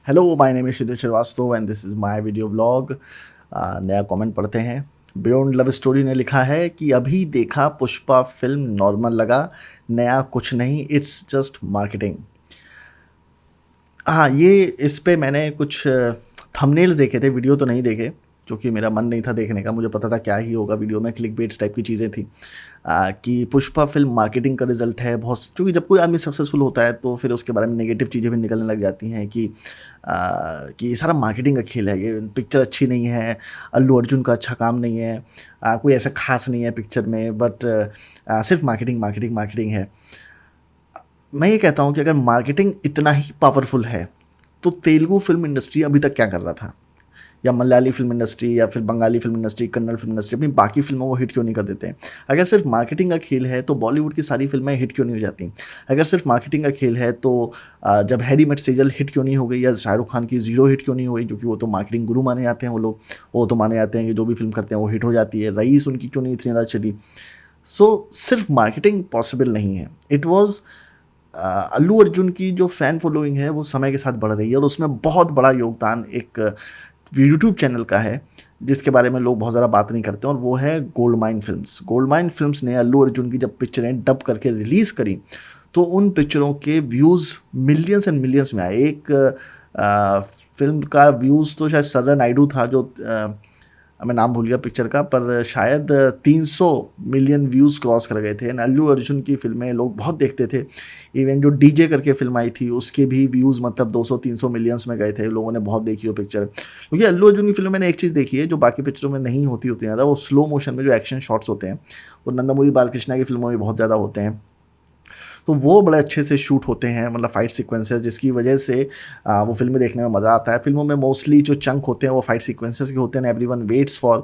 Hello, my name is Siddhu Srivastava and this is my video blog. नया comment पढ़ते हैं। Beyond love story ने लिखा है कि अभी देखा पुष्पा फिल्म नॉर्मल लगा, नया कुछ नहीं, इट्स जस्ट मार्केटिंग। हाँ, ये इस पे मैंने कुछ थंबनेल्स देखे थे, वीडियो तो नहीं देखे क्योंकि मेरा मन नहीं था देखने का। मुझे पता था क्या ही होगा वीडियो में, क्लिक बेट्स टाइप की चीज़ें थी। कि पुष्पा फिल्म मार्केटिंग का रिजल्ट है बहुत, क्योंकि जब कोई आदमी सक्सेसफुल होता है तो फिर उसके बारे में नेगेटिव चीज़ें भी निकलने लग जाती हैं कि ये सारा मार्केटिंग का खेल है, ये पिक्चर अच्छी नहीं है, अल्लू अर्जुन का अच्छा काम नहीं है, कोई ऐसा खास नहीं है पिक्चर में, बट सिर्फ मार्केटिंग मार्केटिंग मार्केटिंग है। मैं ये कहता हूँ कि अगर मार्केटिंग इतना ही पावरफुल है तो तेलुगु फिल्म इंडस्ट्री अभी तक क्या कर रहा था, या मलयाली फिल्म इंडस्ट्री या फिर Bengali film industry, Kannada film industry अपनी बाकी फिल्मों को हिट क्यों नहीं कर देते हैं? अगर सिर्फ मार्केटिंग का खेल है तो बॉलीवुड की सारी फिल्में हिट क्यों नहीं हो जाती? अगर सिर्फ मार्केटिंग का खेल है तो जब हैरी मेट सेजल हिट क्यों नहीं हो गई, या शाहरुख खान की जीरो हिट क्यों नहीं हो गई? क्योंकि वो तो मार्केटिंग गुरु माने जाते हैं वो लोग। वो तो माने जाते हैं कि जो भी फिल्म करते हैं वो हिट हो जाती है। रईस उनकी क्यों नहीं इतनी ज़्यादा चली? सिर्फ मार्केटिंग पॉसिबल नहीं है। इट वॉज अल्लू अर्जुन की जो फ़ैन फॉलोइंग है वो समय के साथ बढ़ रही है, और उसमें बहुत बड़ा योगदान एक यूट्यूब चैनल का है जिसके बारे में लोग बहुत ज़्यादा बात नहीं करते, और वो है gold mine films. Gold mine films ने अल्लू अर्जुन की जब पिक्चरें डब करके रिलीज़ करी तो उन पिक्चरों के व्यूज़ मिलियंस एंड मिलियंस में आए। एक फिल्म का व्यूज़ तो शायद सर्रा नायडू था, जो मैं नाम भूल गया पिक्चर का, पर शायद 300 मिलियन व्यूज़ क्रॉस कर गए थे। एंड अल्लू अर्जुन की फिल्में लोग बहुत देखते थे। इवन जो डीजे करके फिल्म आई थी उसके भी व्यूज़ मतलब 200-300 मिलियंस में गए थे, लोगों ने बहुत देखी वो पिक्चर। क्योंकि अल्लू अर्जुन की फिल्म मैंने एक चीज़ देखी है जो बाकी पिक्चरों में नहीं होती उतनी ज़्यादा, वो स्लो मोशन में जो एक्शन शॉट्स होते हैं वो नंदमूरी बालकृष्णा की फिल्मों में बहुत ज़्यादा होते हैं। तो वो बड़े अच्छे से शूट होते हैं, मतलब फाइट सीक्वेंसेस, जिसकी वजह से वो फिल्में देखने में मज़ा आता है। फिल्मों में मोस्टली जो चंक होते हैं वो फाइट सीक्वेंसेस के होते हैं। Everyone waits for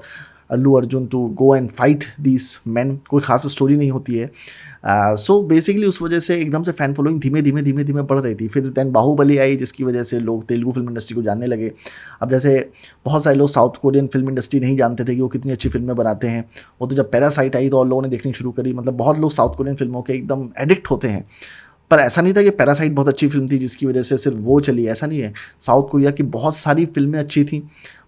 Allu Arjun to go and fight this man. कोई खास स्टोरी नहीं होती है। सो बेसिकली उस वजह से एकदम से फ़ैन फॉलोइंग धीमे धीमे धीमे धीमे बढ़ रही थी। फिर दैन बाहुबली आई जिसकी वजह से लोग तेलुगु फिल्म इंडस्ट्री को जानने लगे। अब जैसे बहुत सारे लोग साउथ कोरियन फिल्म इंडस्ट्री नहीं जानते थे कि वो कितनी अच्छी फिल्में बनाते हैं। वो तो जब पैरासाइट आई तो और लोगों ने देखनी शुरू करी। मतलब बहुत लोग साउथ कोरियन फिल्मों के एकदम एडिक्ट होते हैं। पर ऐसा नहीं था कि पैरासाइट बहुत अच्छी फिल्म थी जिसकी वजह से सिर्फ वो चली, ऐसा नहीं है। साउथ कोरिया की बहुत सारी फिल्में अच्छी थी,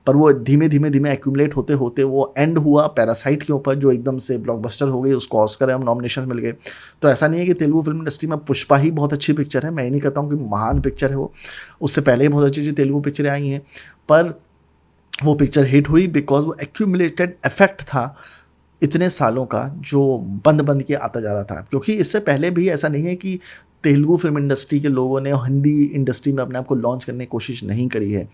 पर वो धीमे धीमे धीमे एक्यूमुलेट होते होते वो एंड हुआ पैरासाइट के ऊपर, जो एकदम से ब्लॉकबस्टर हो गई, उसको ऑस्कर एवं नॉमिनेशन मिल गए। तो ऐसा नहीं है कि तेलुगु फिल्म इंडस्ट्री में पुष्पा ही बहुत अच्छी पिक्चर है। मैं ये नहीं कहता हूँ कि महान पिक्चर है वो, उससे पहले ही बहुत अच्छी अच्छी तेलुगु पिक्चरें आई हैं। पर वो पिक्चर हिट हुई बिकॉज वो एक्यूमुलेटेड इफेक्ट था इतने सालों का, जो बंद बंद के आता जा रहा था। क्योंकि इससे पहले भी ऐसा नहीं है कि तेलुगु फिल्म इंडस्ट्री के लोगों ने हिंदी इंडस्ट्री में अपने आप को लॉन्च करने की कोशिश नहीं करी है।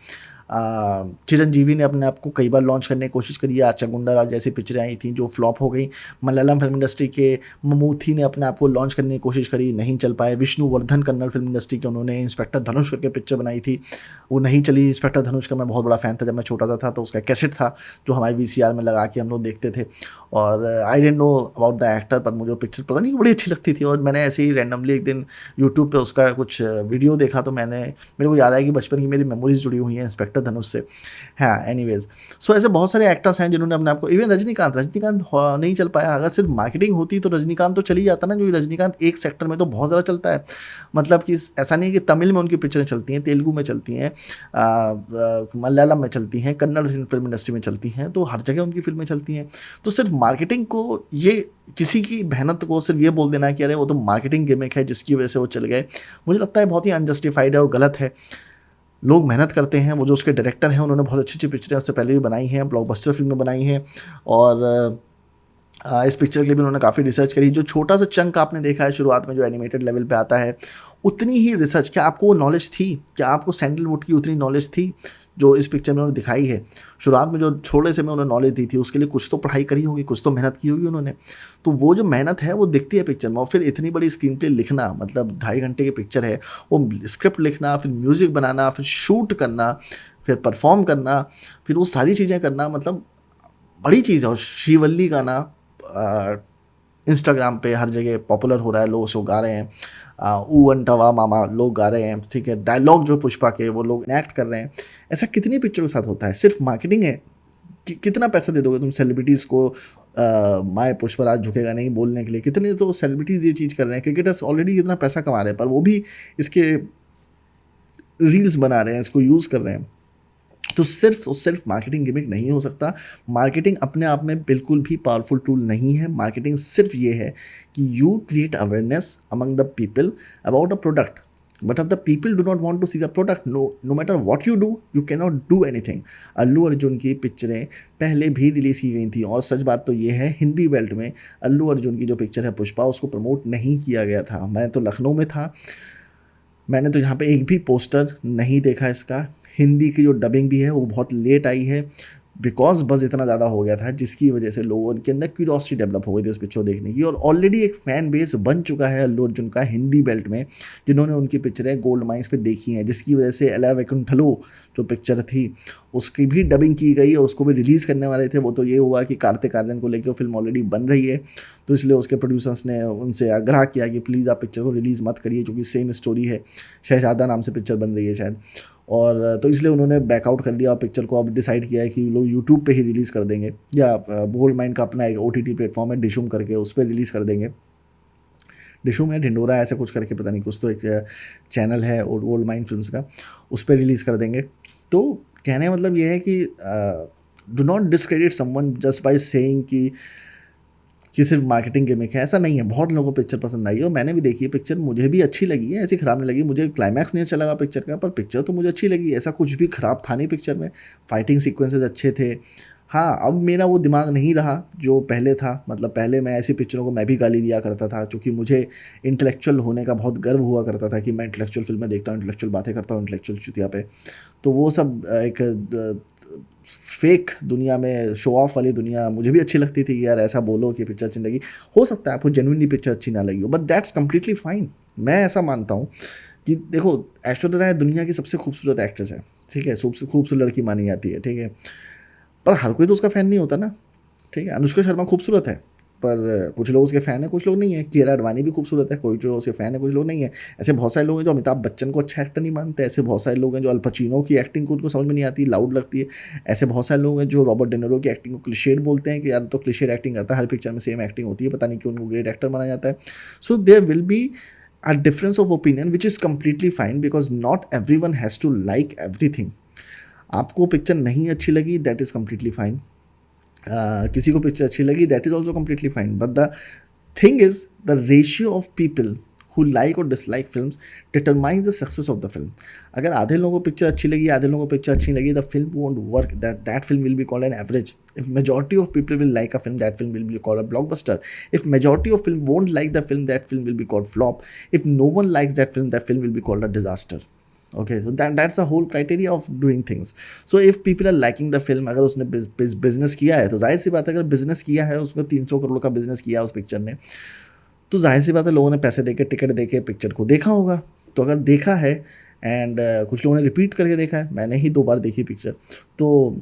चिरंजीवी ने अपने आप को कई बार लॉन्च करने की कोशिश करी है। आचा गुंडा राज जैसी पिक्चरें आई थी जो फ्लॉप हो गई। मलयालम फिल्म इंडस्ट्री के ममूथी ने अपने आप को लॉन्च करने की कोशिश करी, नहीं चल पाए। विष्णुवर्धन कन्नड़ फिल्म इंडस्ट्री के, उन्होंने इंस्पेक्टर धनुष करके पिक्चर बनाई थी, वो नहीं चली। इंस्पेक्टर धनुष का मैं बहुत बड़ा फ़ैन था, जब मैं छोटा सा था तो उसका कैसेट था जो हमारे वीसीआर में लगा के हम लोग देखते थे। और I didn't know about the actor, पर मुझे वो पिक्चर पता नहीं बड़ी अच्छी लगती थी। और मैंने ऐसे ही रैंडमली एक दिन यूट्यूब पे उसका कुछ वीडियो देखा तो मेरे को याद आया कि बचपन की मेरी मेमोरीज जुड़ी हुई हैं इंस्पेक्टर धनुष से। हाँ, एनीवेज, सो ऐसे बहुत सारे एक्टर्स हैं जिन्होंने अपने आप को, इवन रजनीकांत नहीं चल पाया। अगर सिर्फ मार्केटिंग होती तो रजनीकांत तो चली जाता ना, जो रजनीकांत एक सेक्टर में तो बहुत ज़्यादा चलता है। मतलब कि ऐसा नहीं है कि तमिल में उनकी पिक्चरें चलती हैं, तेलुगु में चलती हैं, मलयालम में चलती हैं, कन्नड़ फिल्म इंडस्ट्री में चलती हैं, तो हर जगह उनकी फिल्में चलती हैं। तो सिर्फ मार्केटिंग को, ये किसी की मेहनत को सिर्फ ये बोल देना कि अरे वो तो मार्केटिंग गिमिक है जिसकी वजह से वो चले गए, मुझे लगता है बहुत ही अनजस्टिफाइड है और गलत है। लोग मेहनत करते हैं, वो जो उसके डायरेक्टर हैं उन्होंने बहुत अच्छी अच्छी पिक्चरें उससे पहले भी बनाई हैं, ब्लॉकबस्टर फिल्में बनाई हैं। और इस पिक्चर के लिए भी उन्होंने काफ़ी रिसर्च करी। जो छोटा सा चंक आपने देखा है शुरुआत में जो एनिमेटेड लेवल पे आता है, उतनी ही रिसर्च, क्या आपको वो नॉलेज थी? क्या आपको सैंडलवुड की उतनी नॉलेज थी जो इस पिक्चर में उन्होंने दिखाई है? शुरुआत में जो छोटे से में उन्होंने नॉलेज दी थी उसके लिए कुछ तो पढ़ाई करी होगी, कुछ तो मेहनत की होगी उन्होंने। तो वो जो मेहनत है वो दिखती है पिक्चर में। और फिर इतनी बड़ी स्क्रीन प्ले लिखना, मतलब 2.5 घंटे की पिक्चर है, वो स्क्रिप्ट लिखना, फिर म्यूज़िक बनाना, फिर शूट करना, फिर परफॉर्म करना, फिर वो सारी चीज़ें करना, मतलब बड़ी चीज़ है। और श्रीवल्ली गाना इंस्टाग्राम पे हर जगह पॉपुलर हो रहा है, लोग उसको गा रहे हैं। ऊ अंटवा मामा लोग गा रहे हैं, ठीक है। डायलॉग जो पुष्पा के वो लोग एक्ट कर रहे हैं। ऐसा कितनी पिक्चरों के साथ होता है? सिर्फ मार्केटिंग है कितना पैसा दे दोगे तुम सेलिब्रिटीज़ को? माय पुष्पराज झुकेगा नहीं बोलने के लिए कितने तो सेलिब्रिटीज़ ये चीज़ कर रहे हैं। क्रिकेटर्स ऑलरेडी कितना पैसा कमा रहे हैं, पर वो भी इसके रील्स बना रहे हैं, इसको यूज़ कर रहे हैं। तो सिर्फ मार्केटिंग गिमिक नहीं हो सकता। मार्केटिंग अपने आप में बिल्कुल भी पावरफुल टूल नहीं है। मार्केटिंग सिर्फ ये है कि you create awareness among the people about a product, but if the people do not want to see the product, no matter what you do, you cannot do anything। Allu Arjun की पिक्चरें पहले भी रिलीज़ की गई थी, और सच बात तो ये है, हिंदी बेल्ट में अल्लू अर्जुन की जो पिक्चर है पुष्पा, उसको प्रमोट नहीं किया गया था। मैं तो लखनऊ में था, मैंने तो यहाँ पे एक भी पोस्टर नहीं देखा इसका। हिंदी की जो डबिंग भी है वो बहुत लेट आई है, बिकॉज बज़ इतना ज़्यादा हो गया था, जिसकी वजह से लोगों के अंदर क्यूरियोसिटी डेवलप हो गई थी उस पिक्चर देखने की। और ऑलरेडी एक फ़ैन बेस बन चुका है अल्लू अर्जुन का हिंदी बेल्ट में, जिन्होंने उनकी पिक्चरें गोल्ड माइंस पे देखी हैं, जिसकी वजह से एला वैकुंठलो जो पिक्चर थी उसकी भी डबिंग की गई और उसको भी रिलीज़ करने वाले थे। वो तो ये हुआ कि कार्तिक आर्यन को लेकर फिल्म ऑलरेडी बन रही है, तो इसलिए उसके प्रोड्यूसर्स ने उनसे आग्रह किया कि प्लीज़ आप पिक्चर को रिलीज़ मत करिए, क्योंकि सेम स्टोरी है, शहजादा नाम से पिक्चर बन रही है शायद। और तो इसलिए उन्होंने बैकआउट कर लिया और पिक्चर को अब डिसाइड किया है कि लोग यूट्यूब पे ही रिलीज़ कर देंगे, या गोल्ड माइन का अपना एक OTT प्लेटफॉर्म है डिशूम करके, उस पर रिलीज़ कर देंगे। डिशूम है, ढिंडोरा ऐसे कुछ करके, पता नहीं, कुछ तो एक चैनल है और गोल्ड माइन फिल्म्स का, उस पर रिलीज़ कर देंगे। तो कहने का मतलब ये है कि do not discredit someone just by saying कि सिर्फ मार्केटिंग गिमिक है, ऐसा नहीं है। बहुत लोगों को पिक्चर पसंद आई है और मैंने भी देखी है पिक्चर, मुझे भी अच्छी लगी है, ऐसी ख़राब नहीं लगी। मुझे क्लाइमैक्स नहीं अच्छा लगा पिक्चर का, पर पिक्चर तो मुझे अच्छी लगी, ऐसा कुछ भी ख़राब था नहीं पिक्चर में। फाइटिंग सीक्वेंसेस अच्छे थे। हाँ, अब मेरा वो दिमाग नहीं रहा जो पहले था, मतलब पहले मैं ऐसी पिक्चरों को मैं भी गाली दिया करता था, क्योंकि मुझे इंटेलेक्चुअल होने का बहुत गर्व हुआ करता था कि मैं इंटेलेक्चुअल फिल्में देखता हूँ, इंटेलेक्चुअल बातें करता हूँ, इंटेलेक्चुअल चुतिया पे। तो वो सब एक फेक दुनिया में, शो ऑफ वाली दुनिया मुझे भी अच्छी लगती थी कि यार ऐसा बोलो कि पिक्चर अच्छी लगी। हो सकता है आपको जेन्युइनली पिक्चर अच्छी ना लगी हो, बट दैट्स कम्प्लीटली फाइन। मैं ऐसा मानता हूँ कि देखो, ऐश्वर्या राय दुनिया की सबसे खूबसूरत एक्ट्रेस है, ठीक है, सबसे खूबसूरत लड़की मानी जाती है, ठीक है, पर हर कोई तो उसका फ़ैन नहीं होता ना, ठीक है। अनुष्का शर्मा खूबसूरत है, पर कुछ लोग उसके फ़ैन हैं, कुछ लोग नहीं है। कियारा आडवाणी भी खूबसूरत है, कोई जो उसके फ़ैन है, कुछ लोग नहीं है। ऐसे बहुत सारे लोग हैं जो अमिताभ बच्चन को अच्छा एक्टर नहीं मानते, ऐसे बहुत सारे लोग हैं जो अल पचिनो की एक्टिंग को उनको समझ में नहीं आती, लाउड लगती है। ऐसे बहुत सारे लोग हैं जो रॉबर्ट डेनिरो की एक्टिंग को क्लिशेड बोलते हैं कि यार तो क्लिशेड एक्टिंग करता है, हर पिक्चर में सेम एक्टिंग होती है, पता नहीं क्यों उनको ग्रेट एक्टर माना जाता है। So there will be a difference of opinion which is completely fine, because not everyone has to like everything। आपको पिक्चर नहीं अच्छी लगी, दैट इज़ कम्प्लीटली फाइन। किसी को पिक्चर अच्छी लगी, that is also completely fine. But the thing is the ratio of people who like और dislike films determines the success of the film. अगर आधे लोगों को पिक्चर अच्छी लगी, आधे लोगों को पिक्चर अच्छी नहीं लगी, the film won't work, that film will be called an average. If majority of people will like a film, that film will be called a blockbuster. If majority of film won't like the film, that film will be called flop. If no one likes that film will be called a disaster. Okay, so that's the whole criteria of doing things. So if people are liking the film, अगर उसने business किया है, तो जाहिर सी बात है, अगर business किया है, उसमें 300 करोड़ का बिजनेस किया उस पिक्चर ने, तो जाहिर सी बात है लोगों ने पैसे देके, टिकट देके पिक्चर को देखा होगा। तो अगर देखा है एंड कुछ लोगों ने रिपीट करके देखा है, मैंने ही 2 बार देखी पिक्चर, तो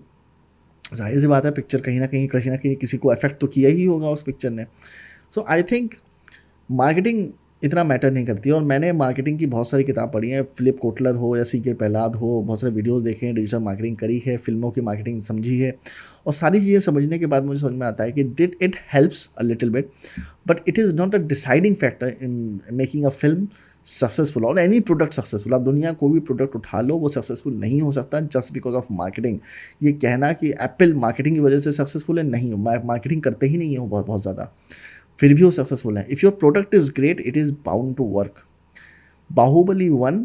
जाहिर सी बात है पिक्चर कहीं ना कहीं किसी को अफेक्ट तो किया ही होगा उस पिक्चर ने। सो आई थिंक मार्केटिंग इतना मैटर नहीं करती है। और मैंने मार्केटिंग की बहुत सारी किताब पढ़ी हैं, फिलिप कोटलर हो या CK प्रहलाद हो, बहुत सारे वीडियोस देखे हैं, डिजिटल मार्केटिंग करी है, फिल्मों की मार्केटिंग समझी है, और सारी चीज़ें समझने के बाद मुझे समझ में आता है कि it helps a little bit, but it is not a deciding factor in making a film successful और एनी प्रोडक्ट सक्सेसफुल। आप दुनिया कोई भी प्रोडक्ट उठा लो, वो सक्सेसफुल नहीं हो सकता जस्ट बिकॉज ऑफ मार्केटिंग। ये कहना कि एप्पल मार्केटिंग की वजह से सक्सेसफुल है, नहीं, मार्केटिंग करते ही नहीं है वो बहुत ज़्यादा, फिर भी वो सक्सेसफुल है। If your product is great, it is bound to work. Baahubali 1,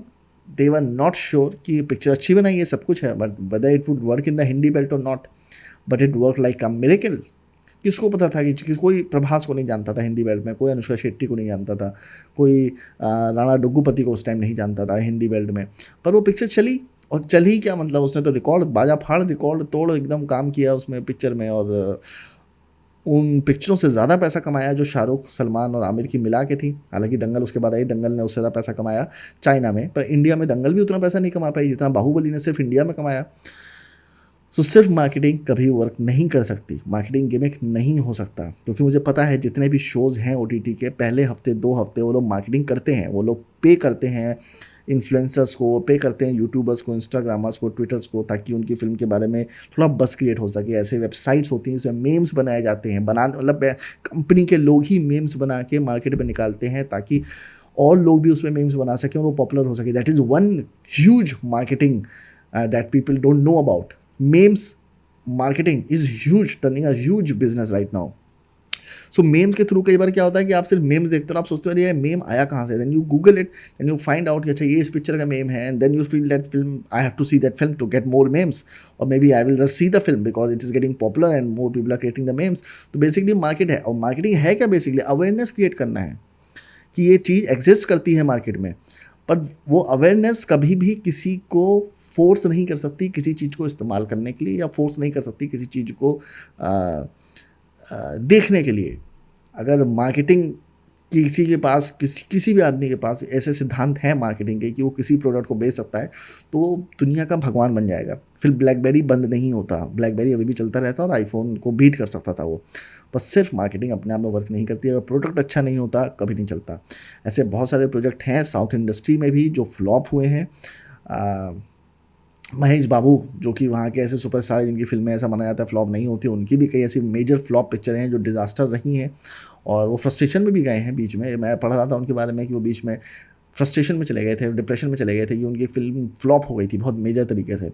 they were not sure कि पिक्चर अच्छी बनाई है, सब कुछ है, but whether it would work in the Hindi belt और not, but it work like a miracle. किसको पता था कि कोई प्रभास को नहीं जानता था हिंदी बेल्ट में, कोई अनुष्का शेट्टी को नहीं जानता था, कोई राणा डग्गूपति को उस टाइम नहीं जानता था हिंदी बेल्ट में, पर वो पिक्चर चली। और चल ही क्या, मतलब उसने तो रिकॉर्ड बाजा फाड़, रिकॉर्ड तोड़ एकदम काम किया उसमें पिक्चर में, और उन पिक्चरों से ज़्यादा पैसा कमाया जो शाहरुख, सलमान और आमिर की मिला के थी। हालांकि दंगल उसके बाद आई, दंगल ने उससे ज़्यादा पैसा कमाया चाइना में, पर इंडिया में दंगल भी उतना पैसा नहीं कमा पाई जितना बाहुबली ने सिर्फ इंडिया में कमाया। सो सिर्फ मार्केटिंग कभी वर्क नहीं कर सकती, मार्केटिंग गिमिक नहीं हो सकता, क्योंकि मुझे पता है जितने भी शोज़ हैं OTT के, पहले हफ्ते 2 हफ्ते वो लोग मार्केटिंग करते हैं, वो लोग पे करते हैं इन्फ्लुएंसर्स को, पे करते हैं यूट्यूबर्स को, इंस्टाग्रामर्स को, ट्विटर्स को, ताकि उनकी फिल्म के बारे में थोड़ा बस क्रिएट हो सके। ऐसे वेबसाइट्स होती हैं जिसमें मेम्स बनाए जाते हैं, मतलब कंपनी के लोग ही मेम्स बना के मार्केट में निकालते हैं, ताकि और लोग भी उसमें मीम्स बना सकें और वो पॉपुलर हो सके. That is one huge marketing that people don't know about. Memes marketing is huge, turning a huge business right now. So memes के थ्रू कई बार क्या होता है कि आप सिर्फ मेम्स देखते हो और आप सोचते हो अरे ये मेम आया कहाँ से. Then you Google it and you find out कि अच्छा ये इस पिक्चर का मेम है, and then you feel that film I have to see that film to get more memes, और maybe I will just see the film because it is getting popular and more people are creating the memes. तो basically market है, और marketing है क्या? Basically awareness create करना है कि ये चीज़ एग्जिस्ट करती है मार्केट में. पर वो अवेयरनेस कभी भी किसी को फोर्स नहीं कर सकती किसी चीज़ को इस्तेमाल करने के लिए, या फोर्स नहीं कर सकती किसी चीज़ को देखने के लिए. अगर मार्केटिंग किसी के पास किसी भी आदमी के पास ऐसे सिद्धांत हैं मार्केटिंग के कि वो किसी प्रोडक्ट को बेच सकता है, तो वो दुनिया का भगवान बन जाएगा. फिर ब्लैकबेरी बंद नहीं होता, ब्लैकबेरी अभी भी चलता रहता और आईफोन को बीट कर सकता था वो. बस सिर्फ मार्केटिंग अपने आप में वर्क नहीं करती. अगर प्रोडक्ट अच्छा नहीं होता कभी नहीं चलता. ऐसे बहुत सारे प्रोजेक्ट हैं साउथ इंडस्ट्री में भी जो फ्लॉप हुए हैं. महेश बाबू जो कि वहाँ के ऐसे सुपरस्टार जिनकी फिल्में ऐसा माना जाता है फ्लॉप नहीं होती, उनकी भी कई ऐसी मेजर फ्लॉप पिक्चरें हैं जो डिज़ास्टर रही हैं, और वो फ्रस्ट्रेशन में भी गए हैं बीच में. मैं पढ़ रहा था उनके बारे में कि वो बीच में फ्रस्ट्रेशन में चले गए थे, डिप्रेशन में चले गए थे कि उनकी फिल्म फ्लॉप हो गई थी बहुत मेजर तरीके से.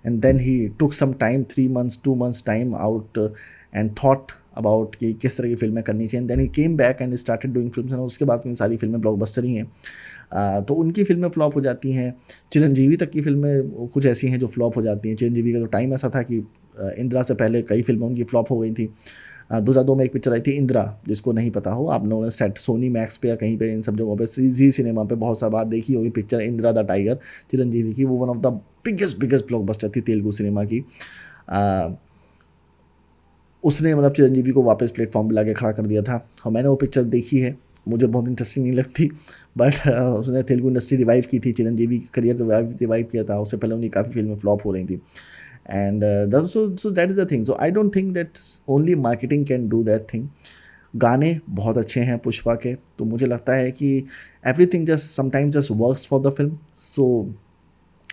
And then he took some time 3 months 2 months time out and thought about कि किस तरह की फिल्में करनी चाहिए. Then he came back and started doing films, और उसके बाद में सारी फिल्में ब्लॉकबस्टर ही हैं. तो उनकी फिल्में फ्लॉप हो जाती हैं. चिरंजीवी तक की फिल्में कुछ ऐसी हैं जो फ्लॉप हो जाती हैं. चिरंजीवी का तो टाइम ऐसा था कि इंदिरा से पहले कई फिल्में उनकी फ्लॉप हो गई थी. 2002 में एक पिक्चर आई थी इंदिरा, जिसको नहीं पता हो आप लोगों ने सेट सोनी मैक्स पे या कहीं पे इन सब जगहों पे जी सिनेमा पे बहुत सार बार देखी होगी picture Indira the tiger Chiranjeevi की. वो one of the biggest blockbuster थी तेलुगु सिनेमा की. उसने मतलब चिरंजीवी को वापस प्लेटफॉर्म पर लाके खड़ा कर दिया था, और मैंने वो पिक्चर देखी है. मुझे बहुत इंटरेस्टिंग नहीं लगती, बट उसने तेलुगु इंडस्ट्री रिवाइव की थी. चिरंजीवी की करियर रिवाइव किया था. उससे पहले उनकी काफ़ी फिल्में फ्लॉप हो रही थी. And so that is the thing. So I don't think that only marketing can do that thing. गाने बहुत अच्छे हैं पुष्पा के, तो मुझे लगता है कि everything just sometimes just works for the film. So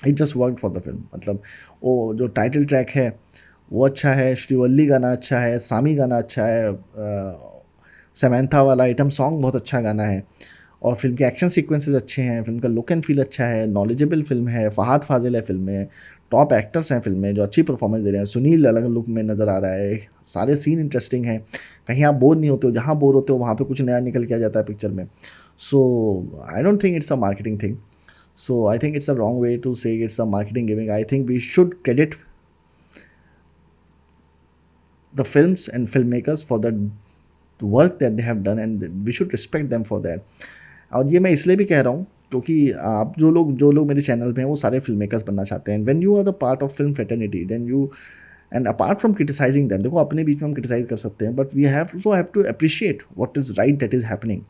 it just worked for the film. मतलब वो जो टाइटल ट्रैक है वो अच्छा है, श्रीवल्ली गाना अच्छा है, सामी गाना अच्छा है, समंथा वाला आइटम सॉन्ग बहुत अच्छा गाना है, और फिल्म के एक्शन सीक्वेंसेस अच्छे हैं, फिल्म का लुक एंड फील अच्छा है, नॉलेजेबल फिल्म है, फहाद फाजिल है फिल्म में, टॉप एक्टर्स हैं फिल्म में जो अच्छी परफॉर्मेंस दे रहे हैं, सुनील अलग लुक में नज़र आ रहा है, सारे सीन इंटरेस्टिंग हैं, कहीं आप बोर नहीं होते हो, जहाँ बोर होते हो वहाँ पे कुछ नया निकल के आ जाता है पिक्चर में. So I don't think it's a marketing thing. So I think it's a wrong way to say it's a marketing giving. I think we should credit the films and filmmakers for the work that they have done, and we should respect them for that. और ये मैं इसलिए भी कह रहा हूँ क्योंकि आप जो लोग मेरे चैनल पे हैं वो सारे फिल्म मेकर्स बनना चाहते हैं. When you are the part of film fraternity then you, and apart from criticising them, देखो अपने बीच में हम क्रिटिसाइज कर सकते हैं, but we have to appreciate what is right that is happening.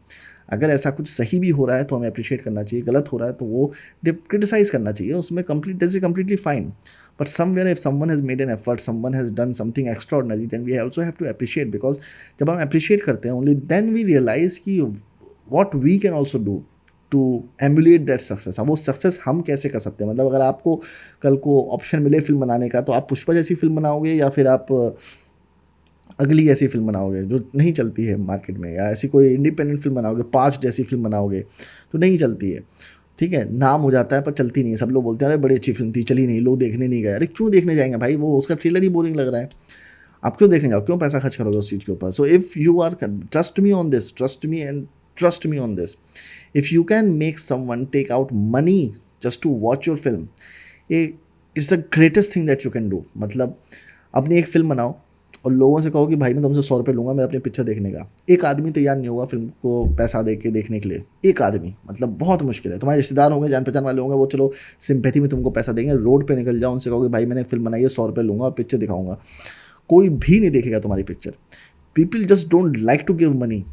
अगर ऐसा कुछ सही भी हो रहा है तो हमें अप्रिशिएट करना चाहिए, गलत हो रहा है तो वो क्रिटिसाइज करना चाहिए, उसमें completely fine. But somewhere if someone has made an effort, someone has done something extraordinary, then we also have to appreciate, because जब हम appreciate करते हैं only then we realize कि what we can also do to emulate that success. अब वो success हम कैसे कर सकते हैं. मतलब अगर आपको कल को ऑप्शन मिले फिल्म बनाने का, तो आप पुष्पा जैसी फिल्म बनाओगे या फिर आप अगली ऐसी फिल्म बनाओगे जो नहीं चलती है मार्केट में, या ऐसी कोई इंडिपेंडेंट फिल्म बनाओगे, 5 जैसी फिल्म बनाओगे तो नहीं चलती है. ठीक है, नाम हो जाता है पर चलती नहीं है. सब लोग बोलते हैं अरे बड़ी अच्छी फिल्म थी, चली नहीं, लोग देखने नहीं गए. अरे क्यों देखने जाएंगे भाई, वो उसका ट्रेलर ही बोरिंग लग रहा है. आप क्यों देखने जाओ, क्यों पैसा खर्च करोगे उस चीज़ के ऊपर. So if you are, trust me on this, trust me on this, if you can make someone take out money just to watch your film, it's the greatest thing that you can do. मतलब अपनी एक film बनाओ और लोगों से कहो कि भाई मैं तुमसे 100 रुपये लूँगा मैं अपनी पिक्चर देखने का. एक आदमी तैयार नहीं होगा फिल्म को पैसा दे के देखने के लिए, एक आदमी, मतलब बहुत मुश्किल है. तुम्हारे रिश्तेदार होंगे, जान पहचान वाले होंगे, वो चलो सिंपैथी में तुमको पैसा देंगे. रोड पे निकल जाओ, उनसे कहो कि भाई मैंने फिल्म बनाई है, 100 रुपये लूँगा और पिक्चर दिखाऊंगा, कोई भी नहीं देखेगा तुम्हारी picture. People just don't like to give money.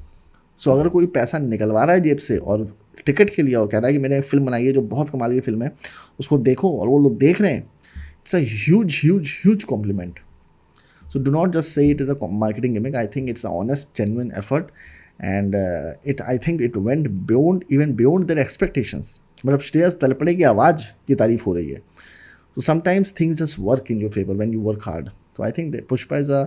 So अगर कोई पैसा निकलवा रहा है जेब से और टिकट के लिए और कह रहा है कि मैंने फिल्म बनाई है जो बहुत कमाल की फिल्म है, उसको देखो, और वो लोग देख रहे हैं, it's a huge complement. So do not just say it is a marketing gimmick. I think it's an honest, genuine effort, and I think it went beyond their expectations. मतलब श्रेयस तलपड़े की आवाज़ की तारीफ हो रही है. So sometimes things just work in your favor when you work hard. So I think that Pushpa is a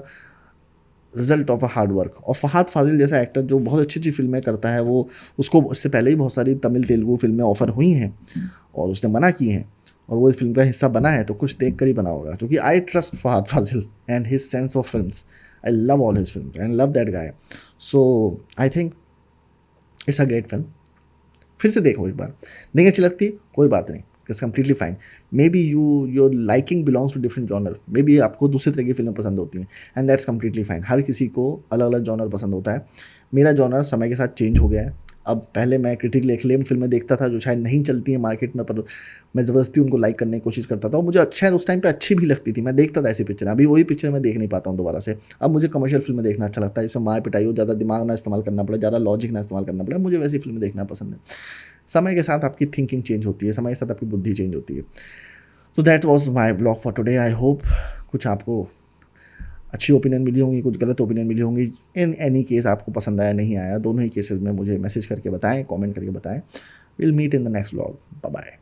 result of a hard work. और फहाद फाजिल जैसा एक्टर जो बहुत अच्छी अच्छी फिल्में करता है, वो उसको इससे पहले ही बहुत सारी तमिल तेलुगु फिल्में ऑफर हुई हैं और उसने मना की हैं, और वो इस फिल्म का हिस्सा बना है, तो कुछ देख कर ही बना होगा, क्योंकि I trust Fahad Fazil and his sense of films. I love all his film and love that guy. So I think it's a great film. फिर से देखो एक बार, नहीं अच्छी लगती कोई बात नहीं, it's completely fine. Maybe your liking belongs to different genre, maybe आपको दूसरे तरह की फिल्में पसंद होती हैं, एंड दैट्स कम्प्लीटली फाइन। हर किसी को अलग अलग जॉनर पसंद होता है। मेरा जॉनर समय के साथ चेंज हो गया है। अब पहले मैं क्रिटिकली एक्लेम्ड फिल्में देखता था जो शायद नहीं चलती हैं मार्केट में, पर मैं ज़बरदस्ती उनको लाइक करने की कोशिश करता था, और मुझे शायद उस टाइम पे अच्छी भी लगती थी, मैं देखता था ऐसी पिक्चर। अभी वही पिक्चर मैं देख नहीं पाता हूँ दोबारा से। अब मुझे कमर्शियल फिल्में देखना अच्छा लगता है, जिसमें मार पिटाई हो, ज़्यादा दिमाग ना इस्तेमाल करना पड़े, ज़्यादा लॉजिक ना इस्तेमाल करना पड़े, मुझे वैसी फिल्में देखना पसंद है। समय के साथ आपकी थिंकिंग चेंज होती है, समय के साथ आपकी बुद्धि चेंज होती है। So that was my vlog for today. I hope कुछ आपको अच्छी ओपिनियन मिली होंगी, कुछ गलत ओपिनियन मिली होंगी। इन एनी केस आपको पसंद आया नहीं आया, दोनों ही केसेस में मुझे मैसेज करके बताएं, कमेंट करके बताएं। Will meet in the next vlog. Bye bye.